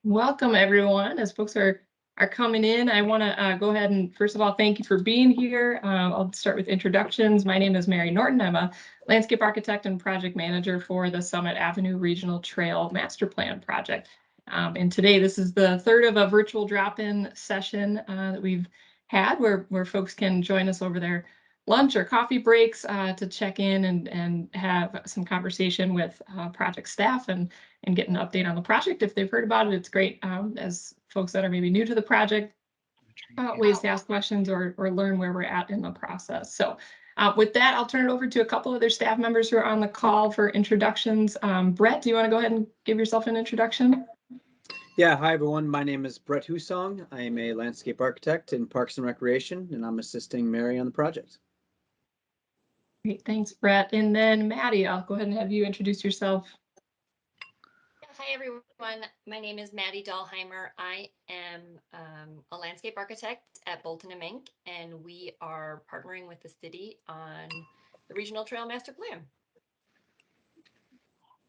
Welcome everyone. As folks are coming in, I want to go ahead and first of all thank you for being here. I'll start with introductions. My name is Mary Norton. I'm a landscape architect and project manager for the Summit Avenue Regional Trail Master Plan project. And today this is the third of a virtual drop-in session that we've had where folks can join us over their lunch or coffee breaks to check in and have some conversation with project staff and get an update on the project. If they've heard about it, it's great as folks that are maybe new to the project, ways to ask questions or learn where we're at in the process. So with that, I'll turn it over to a couple other staff members who are on the call for introductions. Brett, do you want to go ahead and give yourself an introduction? Yeah, hi everyone. My name is Brett Husong. I am a landscape architect in Parks and Recreation, and I'm assisting Mary on the project. Great, thanks, Brett. And then Maddie, I'll go ahead and have you introduce yourself. Hi everyone, my name is Maddie Dahlheimer. I am a landscape architect at Bolton & Mink, and we are partnering with the city on the Regional Trail Master Plan.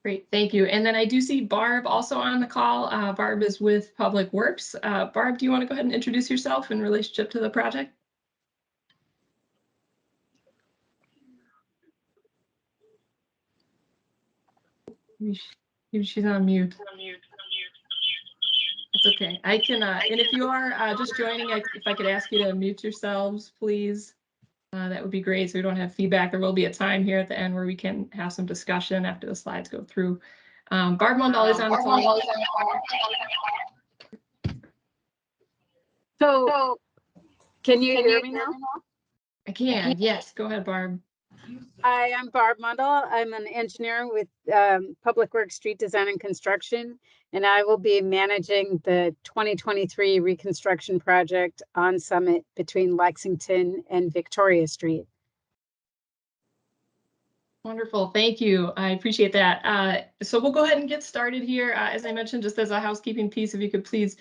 Great, thank you. And then I do see Barb also on the call. Barb is with Public Works. Barb, do you want to go ahead and introduce yourself in relationship to the project? She's on mute. It's okay. I can, and if you are just joining, if I could ask you to mute yourselves, please, that would be great. So we don't have feedback. There will be a time here at the end where we can have some discussion after the slides go through. Barb Mundell is on the phone. So, can you hear me now? I can. Yes. Go ahead, Barb. Hi, I'm Barb Mundell. I'm an engineer with Public Works Street Design and Construction, and I will be managing the 2023 reconstruction project on Summit between Lexington and Victoria Street. Wonderful. Thank you. I appreciate that. So we'll go ahead and get started here. As I mentioned, just as a housekeeping piece, if you could please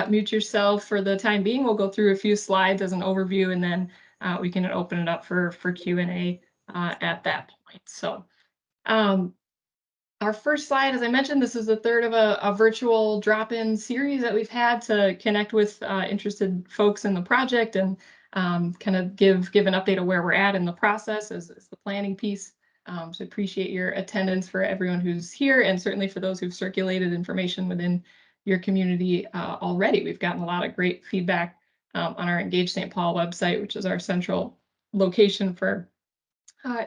mute yourself for the time being. We'll go through a few slides as an overview, and then we can open it up for Q&A at that point. So our first slide, as I mentioned, this is the third of a virtual drop-in series that we've had to connect with interested folks in the project and kind of give an update of where we're at in the process as the planning piece. So appreciate your attendance for everyone who's here, and certainly for those who've circulated information within your community already. We've gotten a lot of great feedback on our Engage St. Paul website, which is our central location for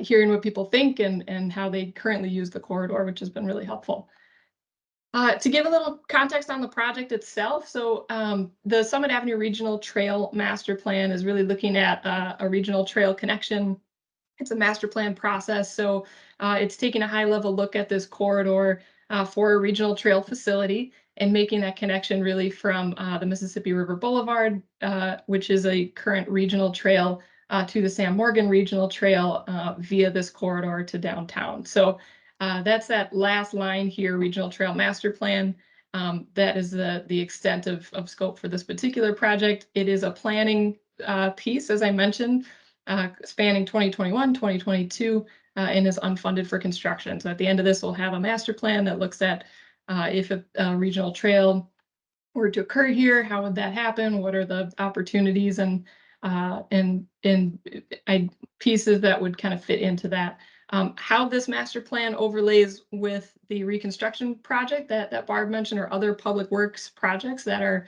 hearing what people think and how they currently use the corridor, which has been really helpful. To give a little context on the project itself, so the Summit Avenue Regional Trail Master Plan is really looking at a regional trail connection. It's a master plan process, so it's taking a high-level look at this corridor for a regional trail facility and making that connection really from the Mississippi River Boulevard, which is a current regional trail, to the Sam Morgan Regional Trail via this corridor to downtown. So that's that last line here, Regional Trail Master Plan. That is the extent of scope for this particular project. It is a planning piece, as I mentioned, spanning 2021, 2022, and is unfunded for construction. So at the end of this, we'll have a master plan that looks at if a regional trail were to occur here, how would that happen? What are the opportunities and pieces that would kind of fit into that? How this master plan overlays with the reconstruction project that Barb mentioned, or other public works projects that are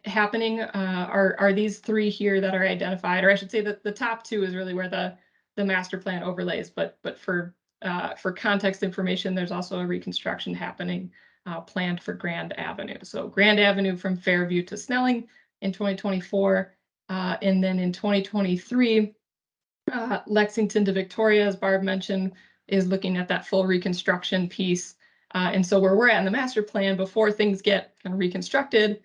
happening are these three here that are identified, or I should say that the top two is really where the master plan overlays, but for context information, there's also a reconstruction happening planned for Grand Avenue. So Grand Avenue from Fairview to Snelling in 2024, and then in 2023, Lexington to Victoria, as Barb mentioned, is looking at that full reconstruction piece. And so where we're at in the master plan, before things get kind of reconstructed,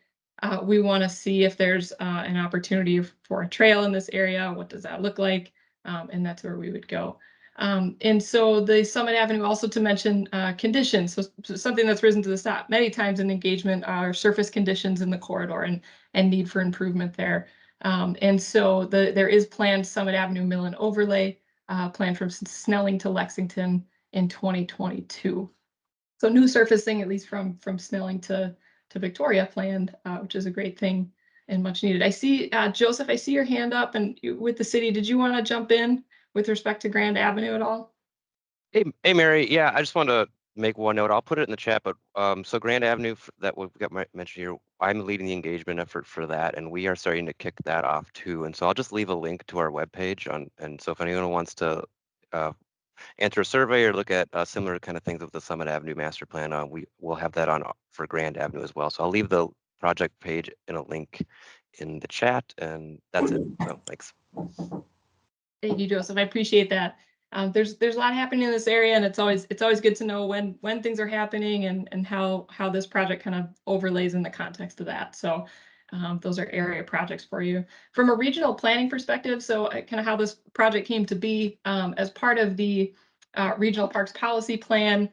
we want to see if there's an opportunity for a trail in this area. What does that look like? And that's where we would go. And so the Summit Avenue, also to mention conditions. So something that's risen to the top many times in engagement are surface conditions in the corridor and need for improvement there. And so there is planned Summit Avenue mill and overlay planned from Snelling to Lexington in 2022. So new surfacing, at least from Snelling to Victoria planned, which is a great thing and much needed. I see, Joseph, I see your hand up, and with the city, did you want to jump in with respect to Grand Avenue at all? Hey, Mary. Yeah, I just wanted to make one note. I'll put it in the chat, but so Grand Avenue that we've got mentioned here, I'm leading the engagement effort for that, and we are starting to kick that off too. And so I'll just leave a link to our webpage and so if anyone wants to answer a survey or look at similar kind of things with the Summit Avenue master plan, we will have that on for Grand Avenue as well. So I'll leave the project page in a link in the chat, and that's it. So thanks. Thank you, Joseph. I appreciate that. There's a lot happening in this area, and it's always good to know when things are happening and how this project kind of overlays in the context of that. So those are area projects for you. From a regional planning perspective, so kind of how this project came to be, as part of the Regional Parks Policy Plan,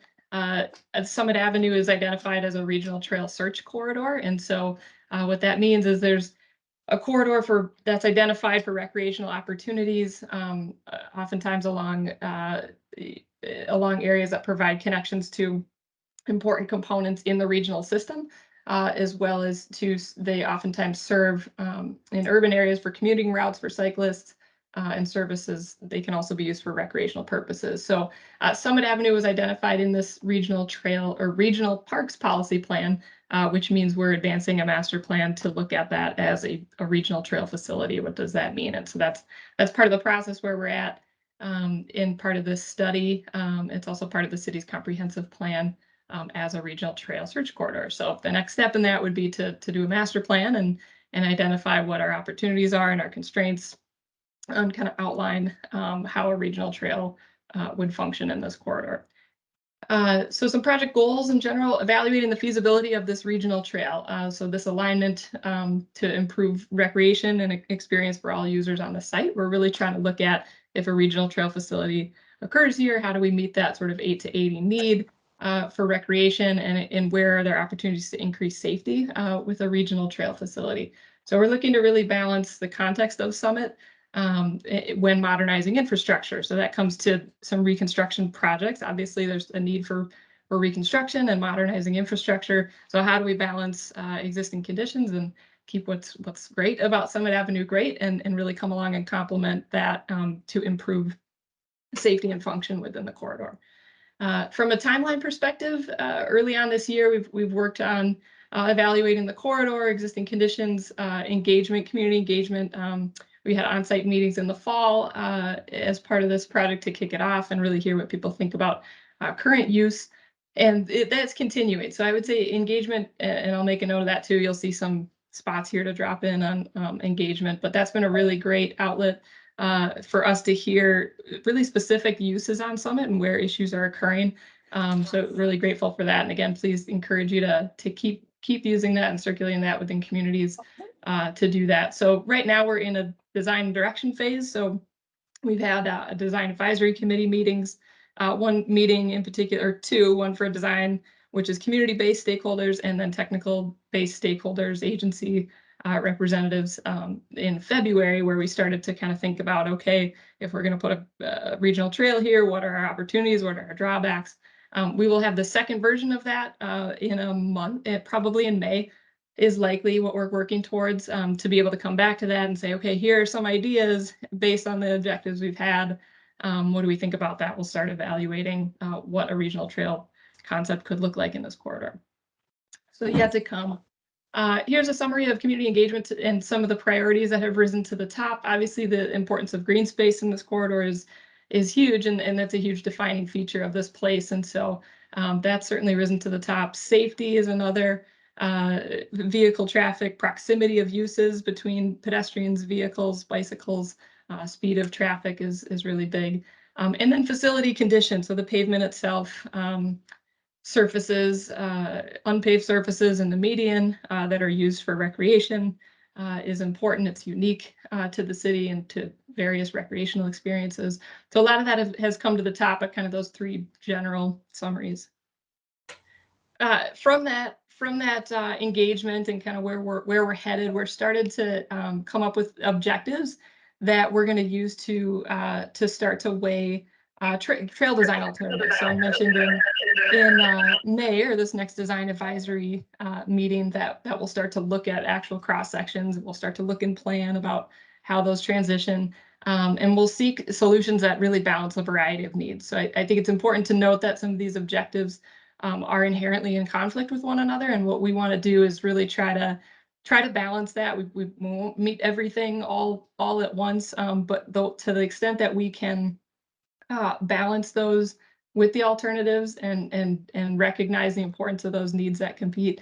Summit Avenue is identified as a regional trail search corridor. And so what that means is there's a corridor that's identified for recreational opportunities, oftentimes along areas that provide connections to important components in the regional system, as well as they oftentimes serve in urban areas for commuting routes for cyclists and services. They can also be used for recreational purposes. So Summit Avenue was identified in this regional trail or regional parks policy plan, which means we're advancing a master plan to look at that as a regional trail facility. What does that mean? And so that's part of the process where we're at in part of this study. It's also part of the city's comprehensive plan as a regional trail search corridor. So the next step in that would be to do a master plan and identify what our opportunities are and our constraints, and kind of outline how a regional trail would function in this corridor. So some project goals in general: evaluating the feasibility of this regional trail. So this alignment to improve recreation and experience for all users on the site. We're really trying to look at if a regional trail facility occurs here, how do we meet that sort of 8 to 80 need for recreation, and where are there opportunities to increase safety with a regional trail facility. So we're looking to really balance the context of Summit when modernizing infrastructure. So that comes to some reconstruction projects. Obviously, there's a need for reconstruction and modernizing infrastructure. So how do we balance existing conditions and keep what's great about Summit Avenue great, and really come along and complement that to improve safety and function within the corridor. From a timeline perspective, early on this year, we've worked on evaluating the corridor, existing conditions, community engagement. We had on-site meetings in the fall as part of this project to kick it off and really hear what people think about current use. And that's continuing. So I would say engagement, and I'll make a note of that too. You'll see some spots here to drop in on engagement, but that's been a really great outlet for us to hear really specific uses on Summit and where issues are occurring. So really grateful for that. And again, please encourage you to keep using that and circulating that within communities to do that. So right now we're in a design and direction phase. So we've had a design advisory committee meetings, one meeting in particular, one for design, which is community-based stakeholders, and then technical-based stakeholders, agency representatives in February, where we started to kind of think about, okay, if we're going to put a regional trail here, what are our opportunities? What are our drawbacks? We will have the second version of that in a month, probably in May is likely what we're working towards, to be able to come back to that and say, okay, here are some ideas based on the objectives we've had. What do we think about that? We'll start evaluating what a regional trail concept could look like in this corridor. So yet to come. Here's a summary of community engagement and some of the priorities that have risen to the top. Obviously, the importance of green space in this corridor is huge, and that's a huge defining feature of this place. And so that's certainly risen to the top. Safety is another. Vehicle traffic, proximity of uses between pedestrians, vehicles, bicycles, speed of traffic is really big. And then facility condition, so the pavement itself, surfaces, unpaved surfaces in the median that are used for recreation is important. It's unique to the city and to various recreational experiences. So a lot of that has come to the top at kind of those three general summaries. From that engagement and kind of where we're headed, we're started to come up with objectives that we're going to use to start to weigh trail design alternatives. So I mentioned in May, or this next design advisory meeting, that will start to look at actual cross sections. We'll start to look and plan about how those transition, and we'll seek solutions that really balance a variety of needs. So I think it's important to note that some of these objectives are inherently in conflict with one another, and what we want to do is really try to balance that. We won't meet everything all at once, but to the extent that we can balance those with the alternatives and recognize the importance of those needs that compete,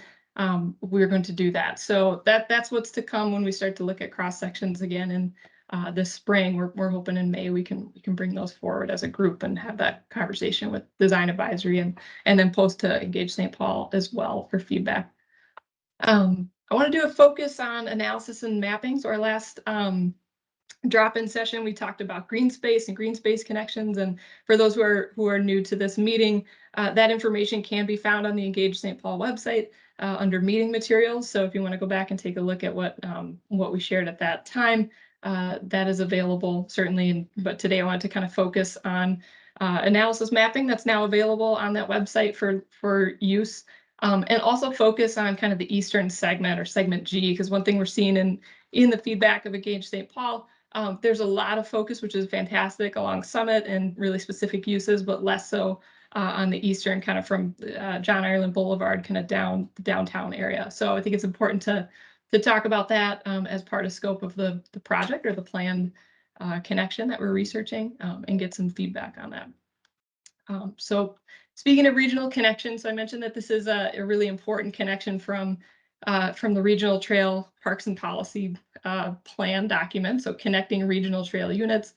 we're going to do that. So that's what's to come when we start to look at cross sections again in this spring. We're hoping in May we can bring those forward as a group and have that conversation with design advisory and then post to Engage St. Paul as well for feedback. I want to do a focus on analysis and mapping. So our last drop-in session, we talked about green space and green space connections. And for those who are new to this meeting, that information can be found on the Engage St. Paul website under meeting materials. So if you want to go back and take a look at what we shared at that time, that is available certainly. But today I wanted to kind of focus on analysis mapping that's now available on that website for use. And also focus on kind of the eastern segment, or segment G, because one thing we're seeing in the feedback of Engage St. Paul, there's a lot of focus, which is fantastic, along Summit and really specific uses, but less so on the eastern, kind of from John Ireland Boulevard, kind of down the downtown area. So I think it's important to talk about that as part of scope of the project or the planned connection that we're researching, and get some feedback on that. So speaking of regional connections, so I mentioned that this is a really important connection from the Regional Trail Parks and Policy Plan document. So connecting regional trail units.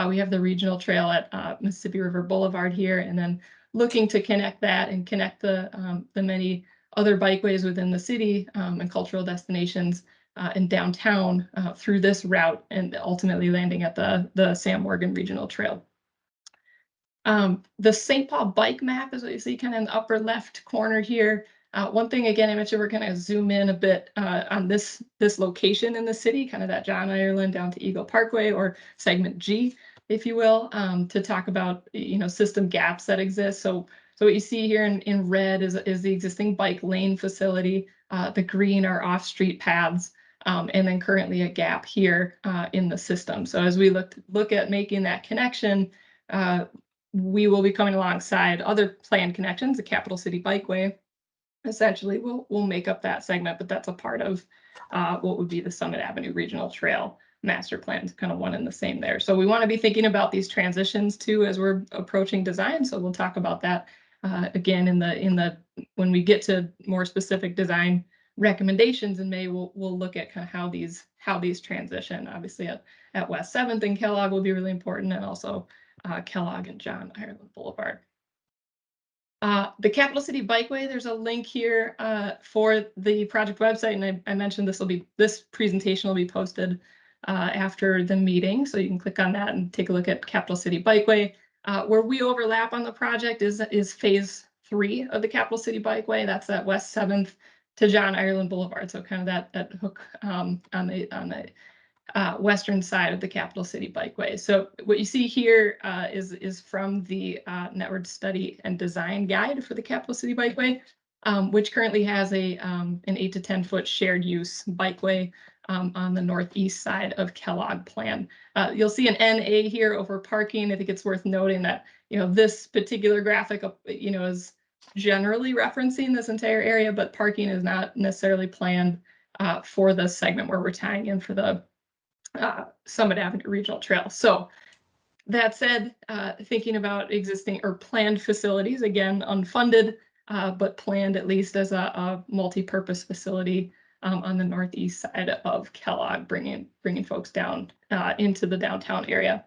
We have the regional trail at Mississippi River Boulevard here, and then looking to connect that and connect the many other bikeways within the city and cultural destinations in downtown through this route, and ultimately landing at the Sam Morgan Regional Trail. The St. Paul bike map is what you see kind of in the upper left corner here. One thing, again, I mentioned we're going to zoom in a bit on this location in the city, kind of that John Ireland down to Eagle Parkway, or segment G, if you will, to talk about, system gaps that exist. So what you see here in red is the existing bike lane facility. The green are off-street paths, and then currently a gap here in the system. So as we look at making that connection, we will be coming alongside other planned connections. The Capital City Bikeway essentially will make up that segment, but that's a part of what would be the Summit Avenue Regional Trail master plan, kind of one and the same there. So we want to be thinking about these transitions too as we're approaching design. So we'll talk about that again when we get to more specific design recommendations in May. We'll look at kind of how these transition. Obviously at West 7th and Kellogg will be really important, and also Kellogg and John Ireland Boulevard. The Capital City Bikeway, there's a link here for the project website, and I mentioned this presentation will be posted after the meeting, so you can click on that and take a look at Capital City Bikeway. Where we overlap on the project is phase 3 of the Capital City Bikeway. That's at West 7th to John Ireland Boulevard, so kind of that hook on the western side of the Capital City Bikeway. So what you see here is from the Network Study and Design Guide for the Capital City Bikeway, which currently has an 8 to 10 foot shared use bikeway on the northeast side of Kellogg plan. You'll see an NA here over parking. I think it's worth noting that this particular graphic is generally referencing this entire area, but parking is not necessarily planned for the segment where we're tying in for the Summit Avenue Regional Trail. So that said, thinking about existing or planned facilities, again, unfunded, but planned at least as a multi-purpose facility on the northeast side of Kellogg, bringing folks down into the downtown area.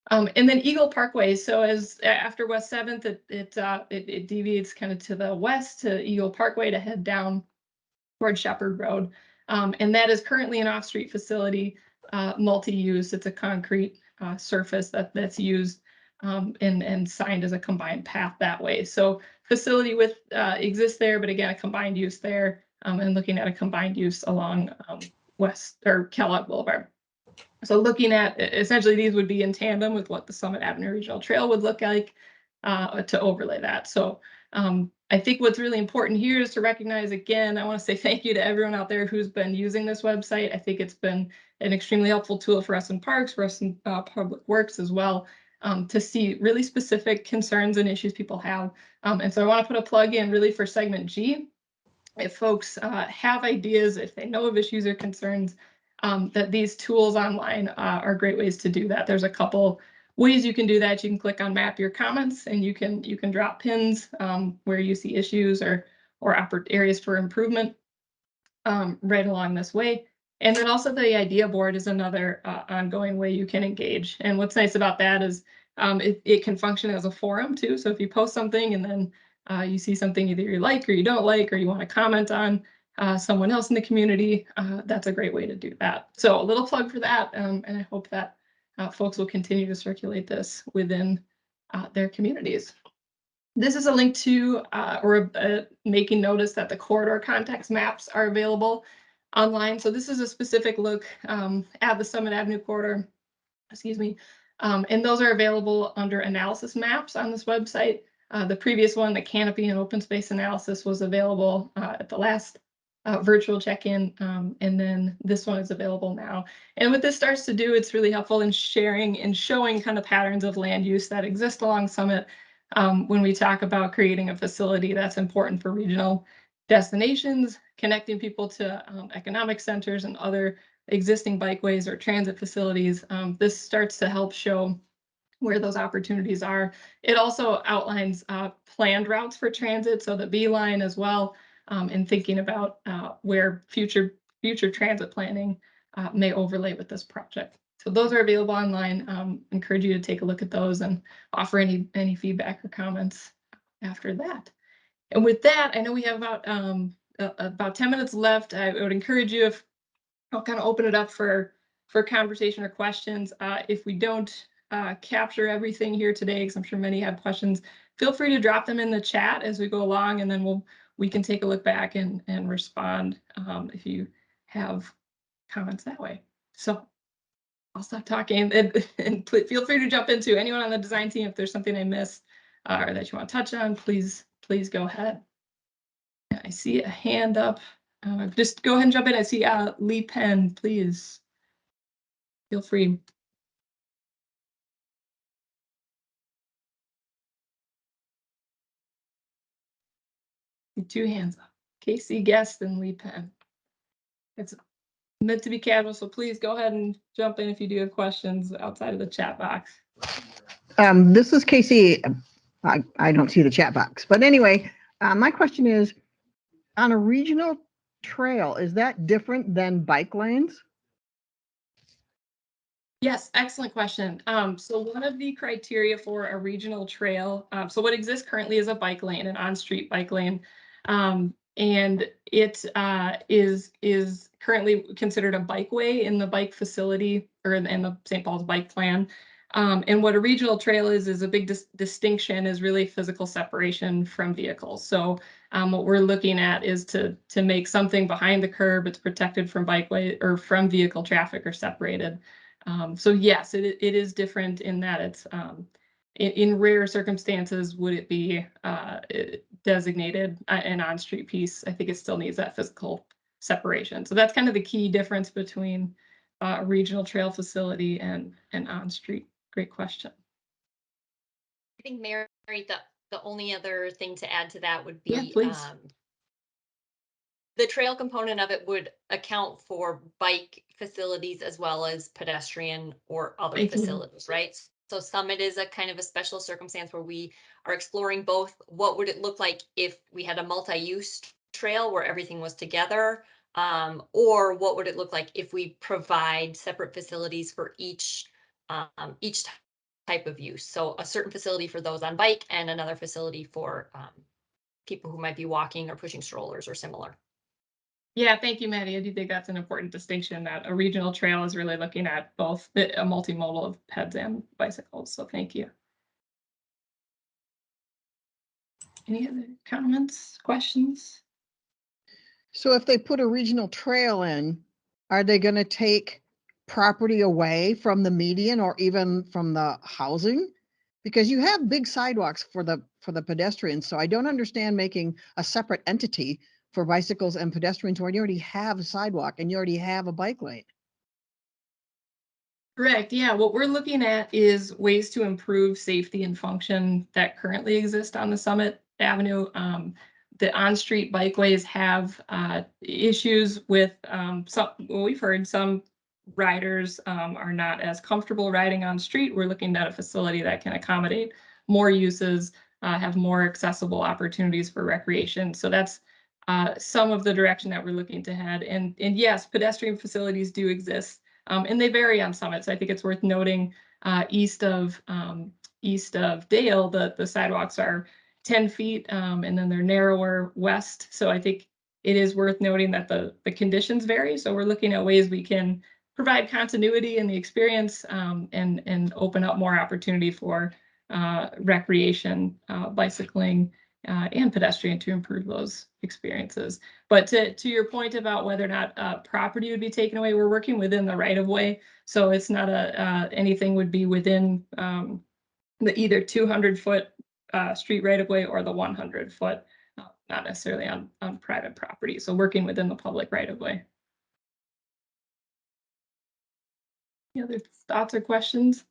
And then Eagle Parkway. So after West 7th, it deviates kind of to the west to Eagle Parkway to head down toward Shepherd Road. And that is currently an off-street facility, multi-use. It's a concrete surface that's used and signed as a combined path that way. So facility exists there, but again, a combined use there, and looking at a combined use along West or Kellogg Boulevard. So looking at essentially these would be in tandem with what the Summit Avenue Regional Trail would look like to overlay that. So I think what's really important here is to recognize, again, I want to say thank you to everyone out there who's been using this website. I think it's been an extremely helpful tool for us in parks, for us in public works as well, to see really specific concerns and issues people have. And so I want to put a plug in really for segment G. If folks have ideas, if they know of issues or concerns, that these tools online are great ways to do that. There's a couple ways you can do that. You can click on map your comments, and you can drop pins where you see issues or areas for improvement right along this way. And then also the idea board is another ongoing way you can engage. And what's nice about that is it can function as a forum too. So if you post something and then you see something either you like or you don't like, or you want to comment on someone else in the community, that's a great way to do that. So a little plug for that. And I hope that folks will continue to circulate this within their communities. This is a link to making notice that the corridor context maps are available online. So this is a specific look at the Summit Avenue corridor, excuse me. And those are available under analysis maps on this website. The previous one, the canopy and open space analysis, was available at the last virtual check-in, and then this one is available now. And what this starts to do, it's really helpful in sharing and showing kind of patterns of land use that exist along Summit. When we talk about creating a facility that's important for regional destinations, connecting people to economic centers and other existing bikeways or transit facilities, this starts to help show where those opportunities are. It also outlines planned routes for transit, so the B line as well, and thinking about where future transit planning may overlay with this project. So those are available online. Encourage you to take a look at those and offer any feedback or comments after that. And with that, I know we have about 10 minutes left. I would encourage you, if I'll kind of open it up for conversation or questions. If we don't capture everything here today, because I'm sure many have questions, feel free to drop them in the chat as we go along, and then we can take a look back and respond if you have comments that way. So I'll stop talking and feel free to jump into anyone on the design team if there's something I missed or that you want to touch on. Please go ahead. I see a hand up. Just go ahead and jump in. I see Lee Penn, please. Feel free. Two hands up. Casey Guest and Lee Penn. It's meant to be casual, so please go ahead and jump in if you do have questions outside of the chat box. This is Casey. I don't see the chat box, but anyway, my question is, on a regional trail, is that different than bike lanes? Yes, excellent question. So one of the criteria for a regional trail, so what exists currently is a bike lane, an on-street bike lane. And it is currently considered a bikeway in the bike facility or in the St. Paul's bike plan. And what a regional trail is a big distinction, is really physical separation from vehicles. So what we're looking at is to make something behind the curb, it's protected from bikeway or from vehicle traffic, or separated. So yes, it is different in that it's in rare circumstances would it be designated an on-street piece. I think it still needs that physical separation. So that's kind of the key difference between a regional trail facility and an on-street. Great question. I think, Mary, the only other thing to add to that would be, Yeah, please. The trail component of it would account for bike facilities as well as pedestrian or other Thank you. facilities, right? So Summit is a kind of a special circumstance where we are exploring both. What would it look like if we had a multi-use trail where everything was together? Or what would it look like if we provide separate facilities for each type of use? So a certain facility for those on bike and another facility for people who might be walking or pushing strollers or similar. Yeah, thank you, Maddie. I do think that's an important distinction, that a regional trail is really looking at both a multimodal of peds and bicycles. So thank you. Any other comments, questions? So if they put a regional trail in, are they going to take property away from the median or even from the housing? Because you have big sidewalks for the pedestrians, so I don't understand making a separate entity for bicycles and pedestrians when you already have a sidewalk and you already have a bike lane. Correct. Yeah. What we're looking at is ways to improve safety and function that currently exist on the Summit Avenue. The on-street bikeways have issues with some, well, we've heard some riders are not as comfortable riding on street. We're looking at a facility that can accommodate more uses, have more accessible opportunities for recreation. So that's some of the direction that we're looking to head. And yes, pedestrian facilities do exist. And they vary on Summit. So I think it's worth noting east of Dale, the sidewalks are 10 feet and then they're narrower west. So I think it is worth noting that the conditions vary. So we're looking at ways we can provide continuity in the experience and open up more opportunity for recreation, bicycling, and pedestrian to improve those experiences. But to your point about whether or not property would be taken away, we're working within the right of way. So it's not anything would be within the either 200-foot street right of way or the 100-foot, not necessarily on private property. So working within the public right of way. Any other thoughts or questions?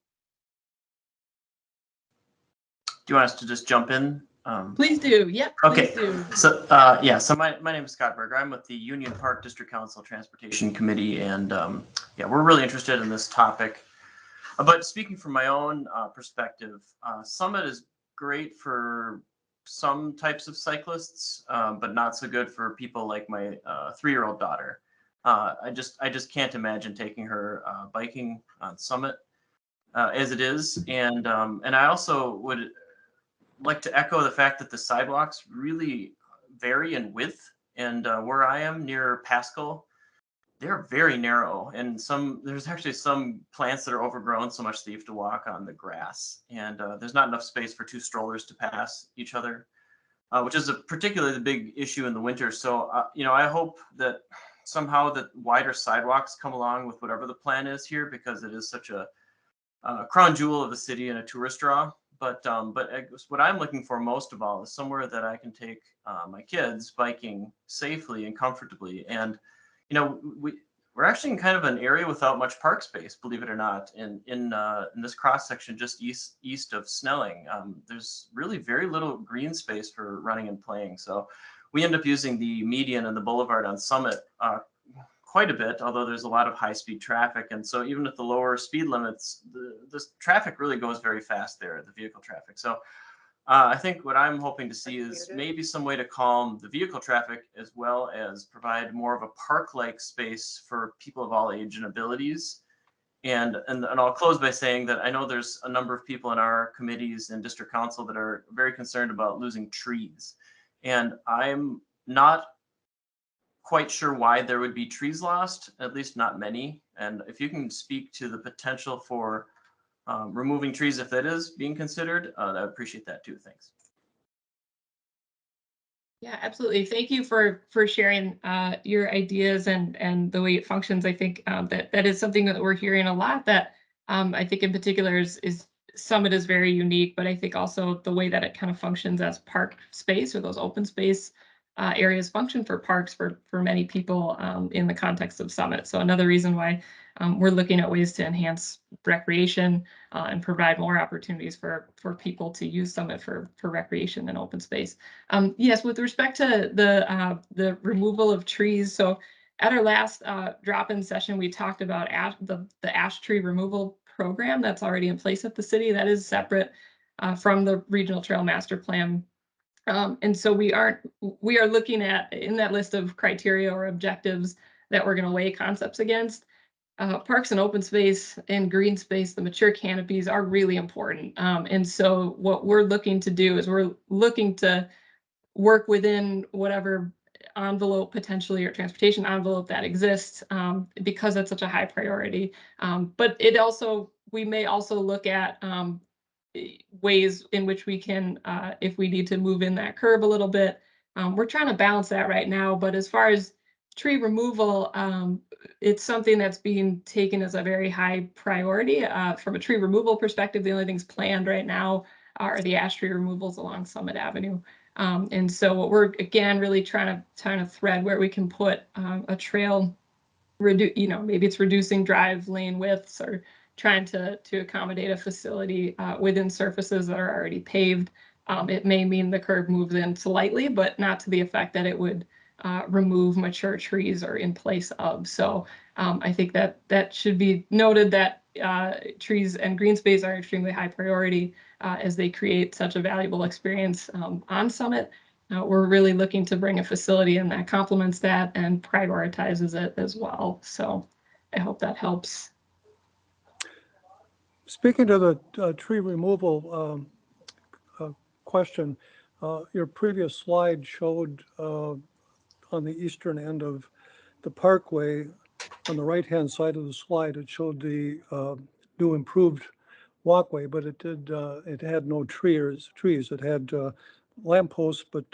Do you want us to just jump in? Please do. Yep. Okay. Please do. So yeah, so my name is Scott Berger. I'm with the Union Park District Council Transportation Committee, and yeah, we're really interested in this topic. But speaking from my own perspective, Summit is great for some types of cyclists, but not so good for people like my 3-year-old daughter. I just can't imagine taking her biking on Summit as it is, and I also would like to echo the fact that the sidewalks really vary in width, and where I am near Pascal, they're very narrow, and there's actually some plants that are overgrown so much that you have to walk on the grass, and there's not enough space for 2 strollers to pass each other, which is particularly the big issue in the winter. So you know, I hope that somehow that wider sidewalks come along with whatever the plan is here, because it is such a crown jewel of the city and a tourist draw. But what I'm looking for most of all is somewhere that I can take my kids biking safely and comfortably. And you know, we're actually in kind of an area without much park space, believe it or not. In this cross section just east of Snelling, there's really very little green space for running and playing. So we end up using the median and the boulevard on Summit quite a bit, although there's a lot of high-speed traffic. And so even at the lower speed limits, the traffic really goes very fast there, the vehicle traffic. So I think what I'm hoping to see is maybe some way to calm the vehicle traffic, as well as provide more of a park-like space for people of all age and abilities. And I'll close by saying that I know there's a number of people in our committees and district council that are very concerned about losing trees. And I'm not quite sure why there would be trees lost, at least not many. And if you can speak to the potential for removing trees, if that is being considered, I would appreciate that too. Thanks. Yeah, absolutely. Thank you for sharing your ideas and the way it functions. I think that is something that we're hearing a lot, that I think in particular is Summit is very unique, but I think also the way that it kind of functions as park space, or those open space areas function for parks for many people in the context of Summit. So another reason why we're looking at ways to enhance recreation and provide more opportunities for people to use Summit for recreation and open space. Yes, with respect to the removal of trees. So at our last drop-in session, we talked about the ash tree removal program that's already in place at the city. That is separate from the regional trail master plan. And so we are looking at, in that list of criteria or objectives that we're going to weigh concepts against, parks and open space and green space, the mature canopies are really important. And so what we're looking to do is we're looking to work within whatever envelope potentially, or transportation envelope that exists, because that's such a high priority. But we may also look at ways in which we can, if we need to move in that curve a little bit. We're trying to balance that right now, but as far as tree removal, it's something that's being taken as a very high priority. From a tree removal perspective, the only things planned right now are the ash tree removals along Summit Avenue. And so what we're, again, really trying to thread where we can put a trail, maybe it's reducing drive lane widths or trying to accommodate a facility within surfaces that are already paved. It may mean the curb moves in slightly, but not to the effect that it would remove mature trees or in place of. So I think that should be noted that trees and green space are extremely high priority as they create such a valuable experience on Summit. We're really looking to bring a facility in that complements that and prioritizes it as well. So I hope that helps. Speaking to the tree removal question, your previous slide showed on the eastern end of the parkway, on the right-hand side of the slide, it showed the new improved walkway, but it had no trees. It had lampposts, but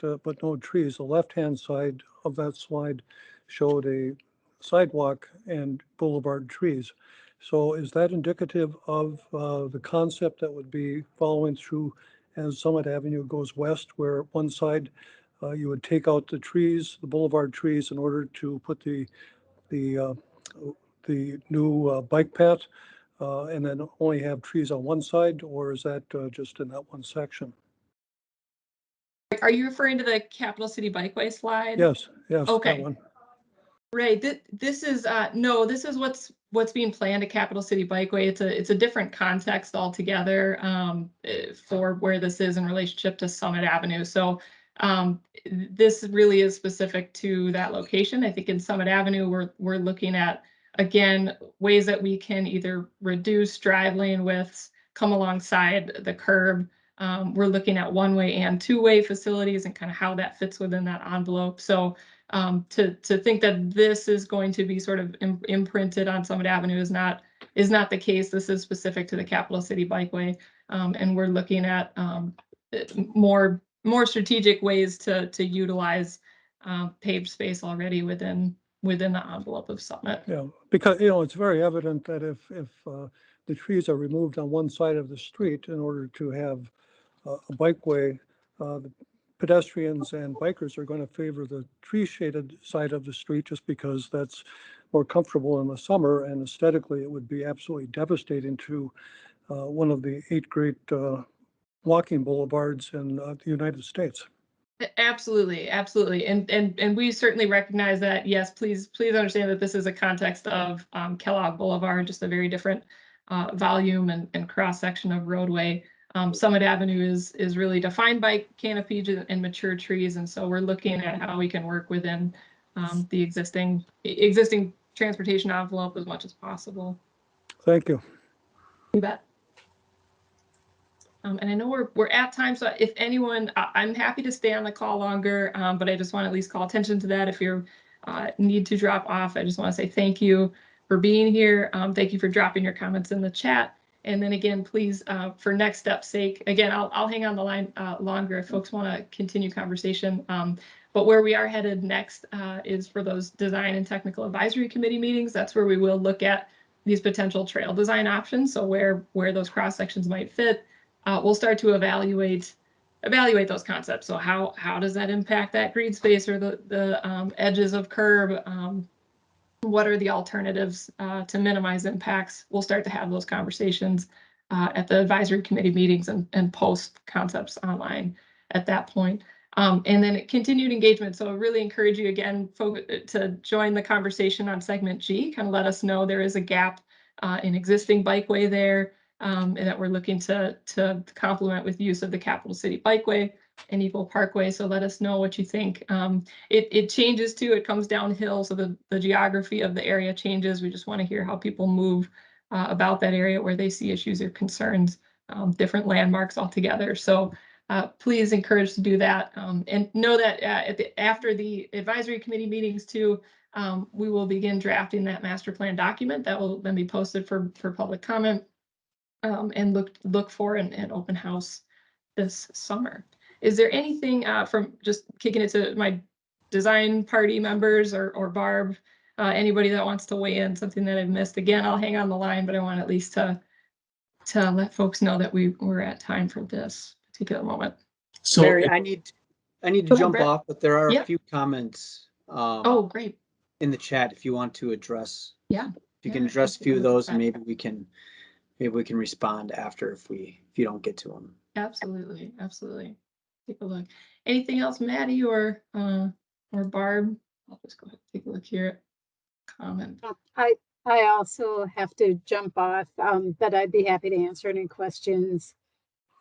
no trees. The left-hand side of that slide showed a sidewalk and boulevard trees. So is that indicative of the concept that would be following through as Summit Avenue goes west, where one side you would take out the trees, the boulevard trees, in order to put the new bike path, and then only have trees on one side, or is that just in that one section? Are you referring to the Capital City Bikeway slide? Yes, Okay. that one. Right. This is no. This is what's being planned at Capital City Bikeway. It's a different context altogether for where this is in relationship to Summit Avenue. So this really is specific to that location. I think in Summit Avenue we're looking at, again, ways that we can either reduce drive lane widths, come alongside the curb. We're looking at one-way and two-way facilities and kind of how that fits within that envelope. So to think that this is going to be sort of imprinted on Summit Avenue is not the case. This is specific to the Capital City Bikeway, and we're looking at more strategic ways to utilize paved space already within the envelope of Summit. Yeah, because it's very evident that if the trees are removed on one side of the street in order to have a bikeway, the pedestrians and bikers are going to favor the tree shaded side of the street just because that's more comfortable in the summer, and aesthetically it would be absolutely devastating to one of the 8 great walking boulevards in the United States. Absolutely, and we certainly recognize that. Yes, please understand that this is a context of Kellogg Boulevard, just a very different volume and cross section of roadway. Summit Avenue is really defined by canopy and mature trees, and so we're looking at how we can work within the existing transportation envelope as much as possible. Thank you. You bet. And I know we're at time, so if anyone, I'm happy to stay on the call longer, but I just want to at least call attention to that. If you need to drop off, I just want to say thank you for being here. Thank you for dropping your comments in the chat. And then again, please, for next step's sake, again, I'll hang on the line longer if folks want to continue conversation. But where we are headed next is for those design and technical advisory committee meetings. That's where we will look at these potential trail design options. So where those cross sections might fit. We'll start to evaluate those concepts. So how does that impact that green space or the edges of curb? What are the alternatives to minimize impacts? We'll start to have those conversations at the advisory committee meetings and post concepts online at that point. And then continued engagement. So I really encourage you again, folks, to join the conversation on segment G. Kind of let us know there is a gap in existing bikeway there. And that we're looking to complement with use of the Capital City Bikeway and Eagle Parkway. So let us know what you think. It changes too. It comes downhill, so the geography of the area changes. We just want to hear how people move about that area where they see issues or concerns, different landmarks altogether. So please encourage to do that, and know that after the advisory committee meetings too, we will begin drafting that master plan document that will then be posted for public comment. And look for an open house this summer. Is there anything from just kicking it to my design party members or Barb, anybody that wants to weigh in, something that I've missed. Again, I'll hang on the line, but I want at least to let folks know that we're at time for this particular moment. So Mary, if- I need to Go ahead, jump Brett. off, but there are a Yeah. few comments Oh, great. in the chat if you want to address. Yeah. If you Yeah, can address a few of absolutely. those, and maybe we can respond after if you don't get to them. Absolutely, absolutely. Take a look. Anything else, Maddie or Barb? I'll just go ahead and take a look here at comment. I also have to jump off, but I'd be happy to answer any questions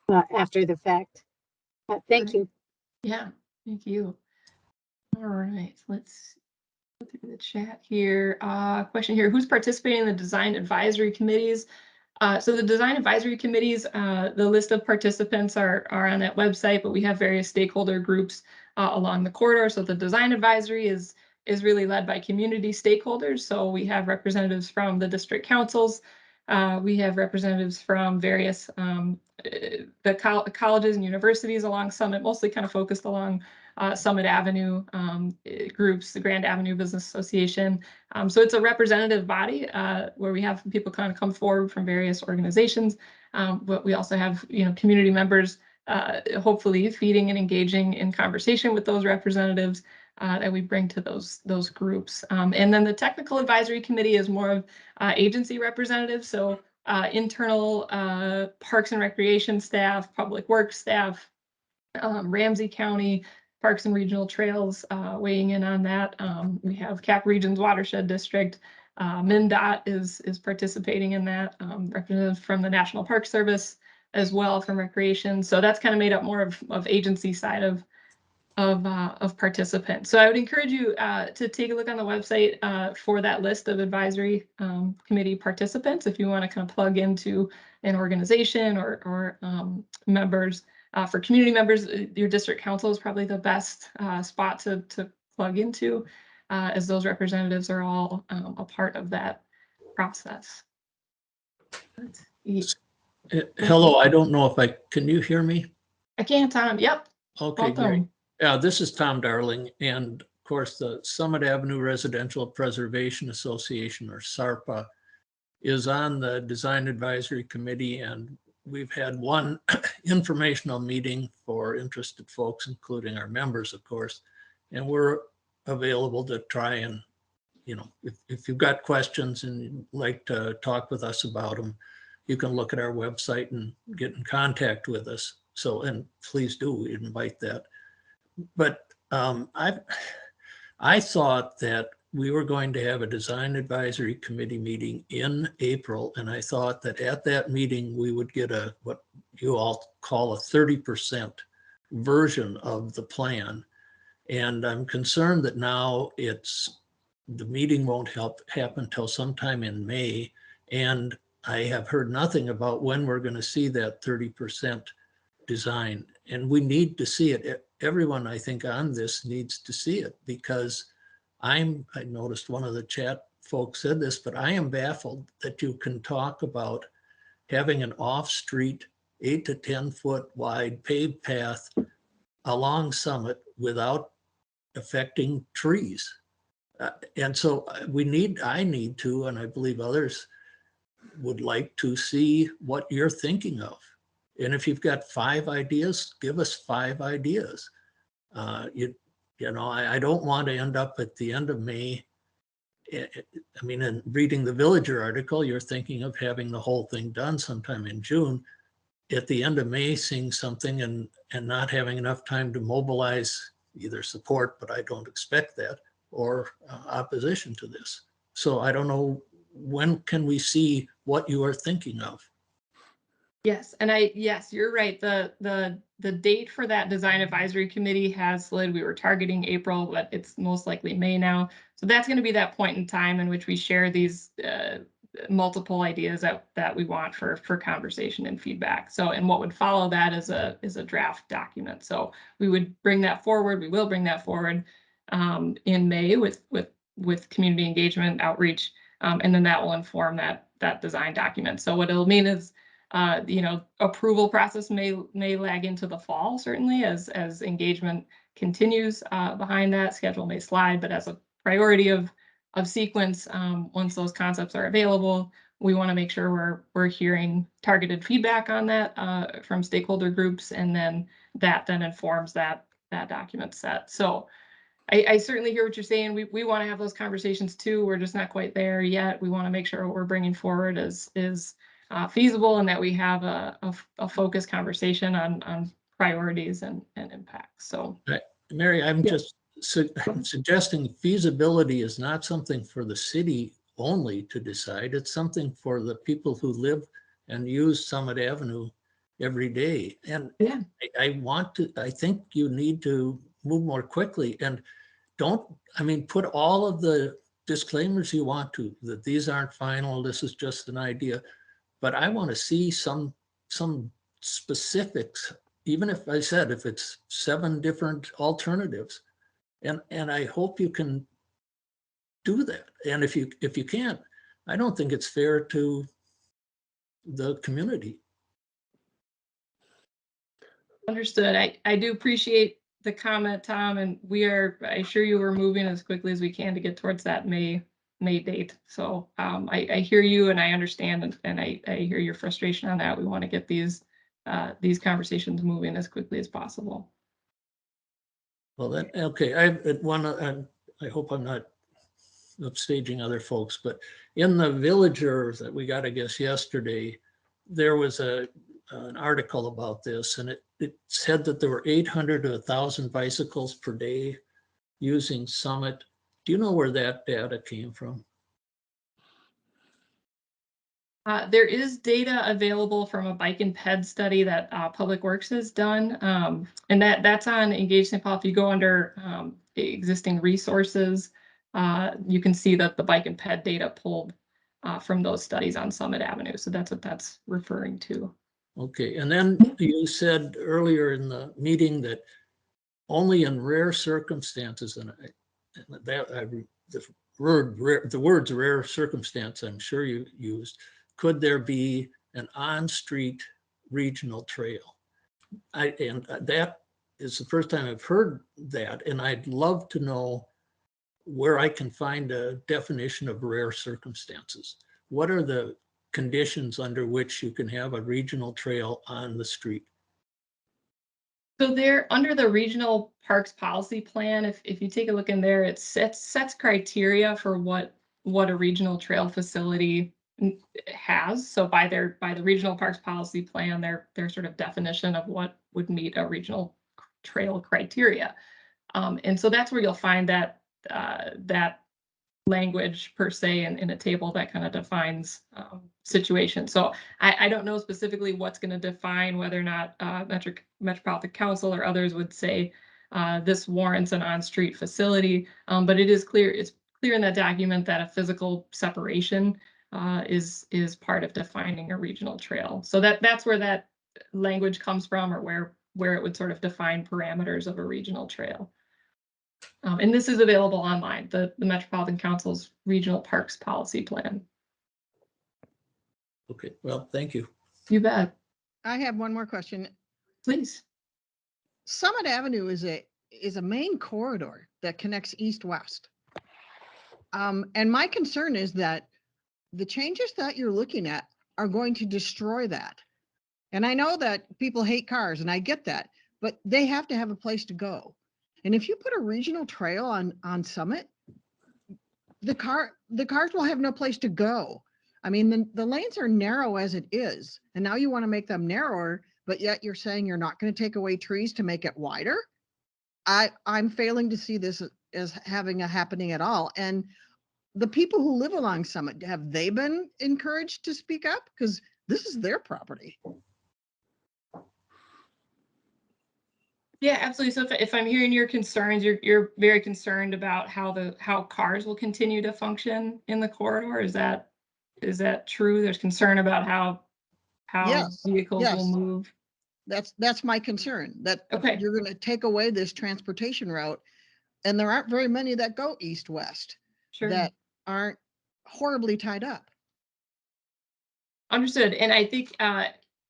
after the fact. Thank you. Yeah, thank you. All right, let's go through the chat here. Question here, who's participating in the design advisory committees? So the design advisory committees, the list of participants are on that website, but we have various stakeholder groups along the corridor. So the design advisory is really led by community stakeholders. So we have representatives from the district councils. We have representatives from various colleges and universities along Summit, mostly kind of focused along Summit Avenue groups, the Grand Avenue Business Association. So it's a representative body where we have people kind of come forward from various organizations, but we also have community members hopefully feeding and engaging in conversation with those representatives that we bring to those groups. And then the technical advisory committee is more of agency representatives, so internal Parks and Recreation staff, Public Works staff, Ramsey County Parks and Regional Trails weighing in on that. We have Cap Regions Watershed District. MnDOT is participating in that. Representatives from the National Park Service as well from Recreation. So that's kind of made up more of agency side of participants. So I would encourage you to take a look on the website for that list of advisory committee participants if you want to kind of plug into an organization or members. For community members, your district council is probably the best spot to plug into, as those representatives are all a part of that process. Hello, I don't know if can you hear me? I can, Tom. Yep. Okay, great. Welcome. Yeah, this is Tom Darling, and of course, the Summit Avenue Residential Preservation Association, or SARPA, is on the Design Advisory Committee, and we've had one informational meeting for interested folks, including our members, of course, and we're available to try and, if you've got questions and you'd like to talk with us about them, you can look at our website and get in contact with us. So, and please do invite that. But I thought that we were going to have a design advisory committee meeting in April, and I thought that at that meeting we would get what you all call a 30% version of the plan. And I'm concerned that now the meeting won't happen until sometime in May, and I have heard nothing about when we're going to see that 30% design, and we need to see it. Everyone, I think, on this needs to see it, because I noticed one of the chat folks said this, but I am baffled that you can talk about having an off-street 8 to 10 foot wide paved path along Summit without affecting trees. And so I need to, and I believe others would like to see what you're thinking of. And if you've got 5 ideas, give us 5 ideas. I don't want to end up at the end of May. I mean, in reading the Villager article, you're thinking of having the whole thing done sometime in June. At the end of May, seeing something and not having enough time to mobilize either support, but I don't expect that, or opposition to this. So I don't know, when can we see what you are thinking of? Yes, and yes, you're right. The date for that design advisory committee has slid. We were targeting April, but it's most likely May now. So that's going to be that point in time in which we share these multiple ideas that we want for conversation and feedback. So, and what would follow that is a draft document. So we would bring that forward. We will bring that forward in May with community engagement outreach, and then that will inform that design document. So what it'll mean is, approval process may lag into the fall, certainly, as engagement continues behind that. Schedule may slide, but as a priority of sequence, once those concepts are available, we want to make sure we're hearing targeted feedback on that from stakeholder groups, and then that then informs that document set. So I certainly hear what you're saying. We want to have those conversations too. We're just not quite there yet. We want to make sure what we're bringing forward is feasible, and that we have a focused conversation on priorities and impacts. So, Mary, I'm Yeah. just suggesting feasibility is not something for the city only to decide. It's something for the people who live and use Summit Avenue every day. And Yeah. I think you need to move more quickly, and put all of the disclaimers you want to, that these aren't final, this is just an idea. But I want to see some specifics, even if it's 7 different alternatives. And I hope you can do that. And if you can't, I don't think it's fair to the community. Understood. I do appreciate the comment, Tom, and I assure you we're moving as quickly as we can to get towards that May date. So I hear you, and I understand, and I hear your frustration on that. We want to get these conversations moving as quickly as possible. Well, okay. I hope I'm not upstaging other folks, but in the Villager that we got, I guess, yesterday, there was an article about this, and it said that there were 800 to 1,000 bicycles per day using Summit. Do you know where that data came from? There is data available from a bike and ped study that Public Works has done, and that's on Engage St. Paul. If you go under existing resources, you can see that the bike and ped data pulled from those studies on Summit Avenue. So that's what that's referring to. Okay, and then you said earlier in the meeting that only in rare circumstances, and the words rare circumstance, I'm sure you used, could there be an on-street regional trail? And that is the first time I've heard that, and I'd love to know where I can find a definition of rare circumstances. What are the conditions under which you can have a regional trail on the street? So there, under the Regional Parks Policy Plan, if you take a look in there, it sets criteria for what a regional trail facility has. So by the Regional Parks Policy Plan, their sort of definition of what would meet a regional trail criteria. And so that's where you'll find that language per se in a table that kind of defines situation. So I don't know specifically what's going to define whether or not Metropolitan Council or others would say this warrants an on-street facility, but it's clear in that document that a physical separation is part of defining a regional trail. So that's where that language comes from, or where it would sort of define parameters of a regional trail. And this is available online, the Metropolitan Council's Regional Parks Policy Plan. Okay, well, thank you. You bet. I have one more question. Please. Summit Avenue is a main corridor that connects east-west. And my concern is that the changes that you're looking at are going to destroy that. And I know that people hate cars, and I get that, but they have to have a place to go. And if you put a regional trail on Summit, the cars will have no place to go. I mean, the lanes are narrow as it is, and now you want to make them narrower, but yet you're saying you're not going to take away trees to make it wider. I'm failing to see this as having a happening at all. And the people who live along Summit, have they been encouraged to speak up? Because this is their property. Yeah, absolutely. So if I'm hearing your concerns, you're very concerned about how cars will continue to function in the corridor. Is that true? There's concern about how Yes, vehicles yes. will move. That's my concern, that Okay. you're going to take away this transportation route, and there aren't very many that go east-west Sure. that aren't horribly tied up. Understood. And I think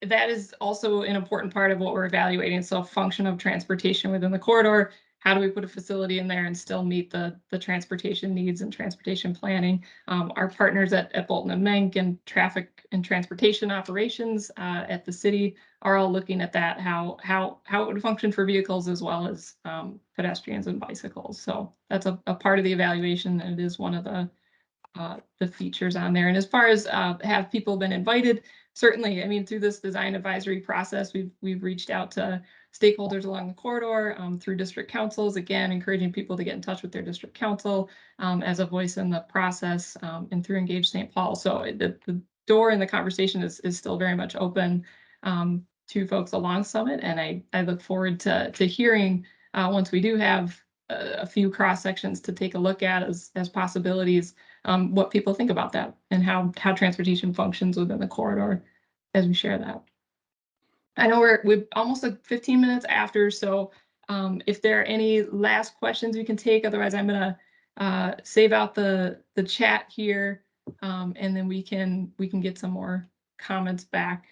that is also an important part of what we're evaluating. So function of transportation within the corridor, how do we put a facility in there and still meet the transportation needs and transportation planning. Our partners at Bolton and Menk and traffic and transportation operations at the city are all looking at that, how it would function for vehicles as well as pedestrians and bicycles. So that's a part of the evaluation, and it is one of the features on there. And as far as have people been invited, certainly, I mean, through this design advisory process, we've reached out to stakeholders along the corridor through district councils, again, encouraging people to get in touch with their district council as a voice in the process, and through Engage St. Paul. So the door in the conversation is still very much open to folks along Summit. And I look forward to hearing once we do have a few cross sections to take a look at as possibilities, what people think about that and how transportation functions within the corridor as we share that. I know we're almost like 15 minutes after, so if there are any last questions we can take, otherwise I'm gonna save out the chat here, and then we can get some more comments back.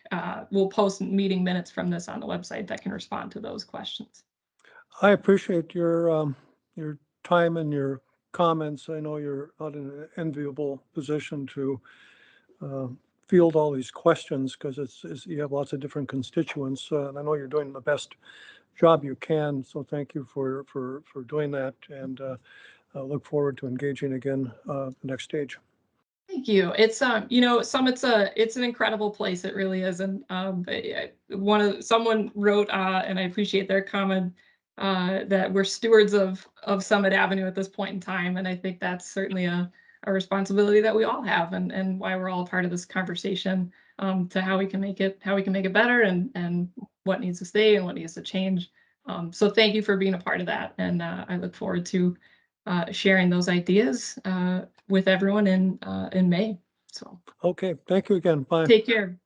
We'll post meeting minutes from this on the website that can respond to those questions. I appreciate your time and your comments. I know you're not in an enviable position to field all these questions because it's you have lots of different constituents. And I know you're doing the best job you can. So thank you for doing that, and I look forward to engaging again the next stage. Thank you. It's you know, Summit's it's an incredible place. It really is. And someone wrote, and I appreciate their comment, that we're stewards of Summit Avenue at this point in time. And I think that's certainly a responsibility that we all have, and why we're all part of this conversation, to how we can make it better, and what needs to stay and what needs to change. So thank you for being a part of that. And I look forward to sharing those ideas with everyone in May. So Okay, thank you again. Bye. take care.